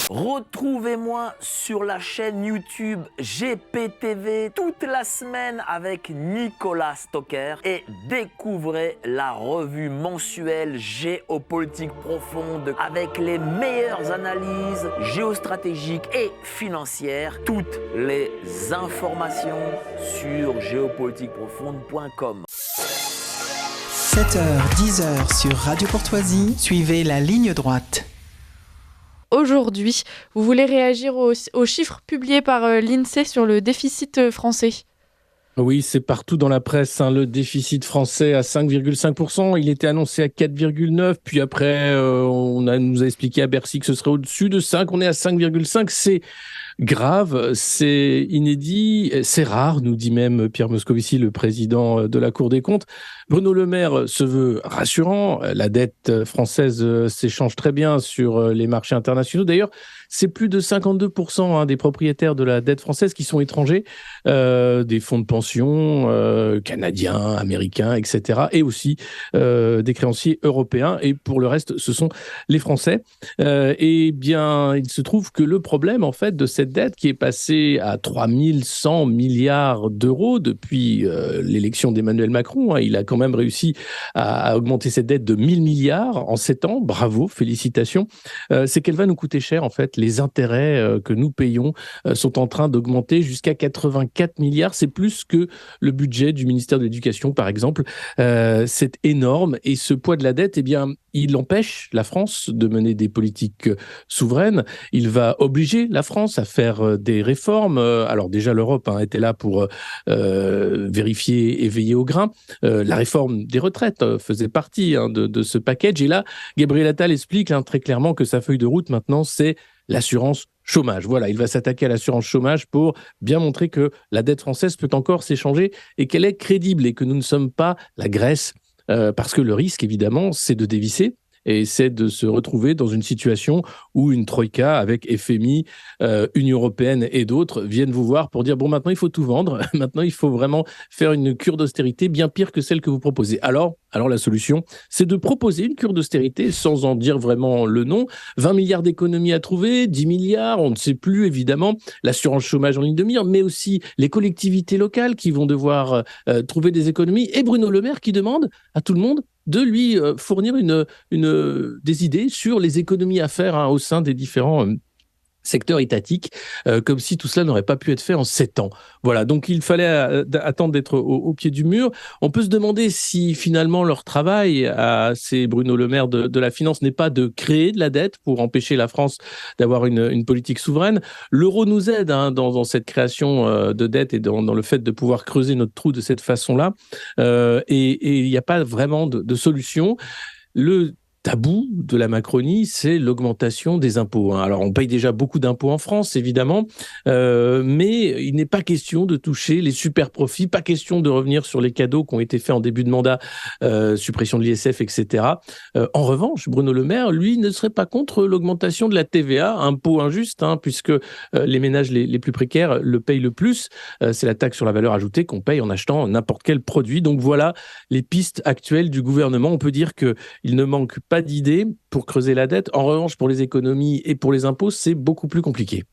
Retrouvez-moi sur la chaîne YouTube GPTV toute la semaine avec Nicolas Stocker et découvrez la revue mensuelle Géopolitique Profonde avec les meilleures analyses géostratégiques et financières. Toutes les informations sur géopolitiqueprofonde.com. 7h, 10h sur Radio Courtoisie, suivez la ligne droite. Aujourd'hui, vous voulez réagir aux chiffres publiés par l'INSEE sur le déficit français. Oui, c'est partout dans la presse, le déficit français à 5,5%. Il était annoncé à 4,9%. Puis après, nous a expliqué à Bercy que ce serait au-dessus de 5%. On est à 5,5%. C'est grave, c'est inédit, c'est rare, nous dit même Pierre Moscovici, le président de la Cour des comptes. Bruno Le Maire se veut rassurant. La dette française s'échange très bien sur les marchés internationaux. D'ailleurs, c'est plus de 52% des propriétaires de la dette française qui sont étrangers, des fonds de pension canadiens, américains, etc. Et aussi des créanciers européens. Et pour le reste, ce sont les Français. Eh bien, il se trouve que le problème, en fait, de cette dette qui est passée à 3100 milliards d'euros depuis l'élection d'Emmanuel Macron, il a quand même réussi à augmenter cette dette de 1000 milliards en 7 ans. Bravo, félicitations. C'est qu'elle va nous coûter cher, en fait. Les intérêts que nous payons sont en train d'augmenter jusqu'à 84 milliards. C'est plus que le budget du ministère de l'Éducation, par exemple. C'est énorme. Et ce poids de la dette, eh bien, il empêche la France de mener des politiques souveraines. Il va obliger la France à faire des réformes. Alors déjà, l'Europe était là pour vérifier et veiller au grain. La réforme des retraites faisait partie de ce package. Et là, Gabriel Attal explique très clairement que sa feuille de route maintenant, c'est l'assurance chômage. Voilà, il va s'attaquer à l'assurance chômage pour bien montrer que la dette française peut encore s'échanger et qu'elle est crédible et que nous ne sommes pas la Grèce. Parce que le risque, évidemment, c'est de dévisser et c'est de se retrouver dans une situation où une troïka avec FMI, Union européenne et d'autres viennent vous voir pour dire « Bon, maintenant, il faut tout vendre. Maintenant, il faut vraiment faire une cure d'austérité bien pire que celle que vous proposez. » Alors, la solution, c'est de proposer une cure d'austérité sans en dire vraiment le nom. 20 milliards d'économies à trouver, 10 milliards, on ne sait plus, évidemment, l'assurance chômage en ligne de mire, mais aussi les collectivités locales qui vont devoir trouver des économies. Et Bruno Le Maire qui demande à tout le monde de lui fournir des idées sur les économies à faire au sein des différents secteur étatique, comme si tout cela n'aurait pas pu être fait en 7 ans. Voilà, donc il fallait attendre d'être au pied du mur. On peut se demander si finalement leur travail, c'est Bruno Le Maire de la finance, n'est pas de créer de la dette pour empêcher la France d'avoir une politique souveraine. L'euro nous aide dans cette création de dette et dans le fait de pouvoir creuser notre trou de cette façon-là. Et il n'y a pas vraiment de solution. Le tabou de la Macronie, c'est l'augmentation des impôts. Alors, on paye déjà beaucoup d'impôts en France, évidemment, mais il n'est pas question de toucher les super profits, pas question de revenir sur les cadeaux qui ont été faits en début de mandat, suppression de l'ISF, etc. En revanche, Bruno Le Maire, lui, ne serait pas contre l'augmentation de la TVA, impôt injuste, puisque les ménages les plus précaires le payent le plus. C'est la taxe sur la valeur ajoutée qu'on paye en achetant n'importe quel produit. Donc voilà les pistes actuelles du gouvernement. On peut dire qu'il ne manque pas d'idées pour creuser la dette. En revanche, pour les économies et pour les impôts, c'est beaucoup plus compliqué.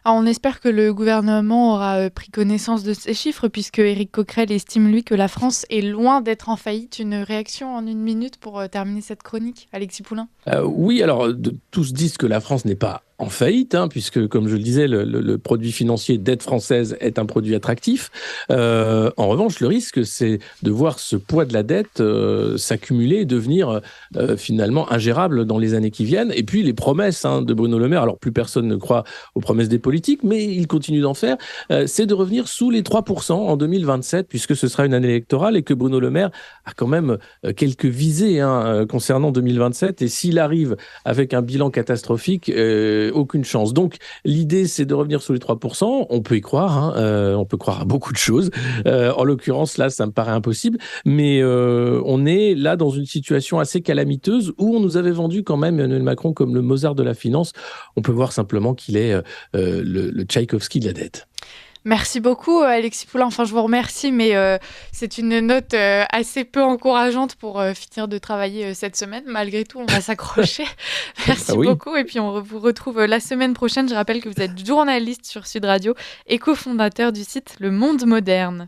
Alors, on espère que le gouvernement aura pris connaissance de ces chiffres, puisque Éric Coquerel estime, lui, que la France est loin d'être en faillite. Une réaction en 1 minute pour terminer cette chronique, Alexis Poulain. Oui, alors tous disent que la France n'est pas en faillite, puisque, comme je le disais, le produit financier dette française est un produit attractif. En revanche, le risque, c'est de voir ce poids de la dette s'accumuler et devenir finalement ingérable dans les années qui viennent. Et puis, les promesses de Bruno Le Maire, alors plus personne ne croit aux promesses des politiques, mais il continue d'en faire, c'est de revenir sous les 3% en 2027, puisque ce sera une année électorale et que Bruno Le Maire a quand même quelques visées concernant 2027. Et s'il arrive avec un bilan catastrophique, aucune chance. Donc, l'idée, c'est de revenir sous les 3%. On peut y croire, on peut croire à beaucoup de choses. En l'occurrence, là, ça me paraît impossible. Mais on est là dans une situation assez calamiteuse où on nous avait vendu quand même Emmanuel Macron comme le Mozart de la finance. On peut voir simplement qu'il est le Tchaïkovski de la dette. Merci beaucoup, Alexis Poulain. Enfin, je vous remercie, mais c'est une note assez peu encourageante pour finir de travailler cette semaine. Malgré tout, on va s'accrocher. Merci beaucoup. Et puis, on vous retrouve la semaine prochaine. Je rappelle que vous êtes journaliste sur Sud Radio et cofondateur du site Le Monde Moderne.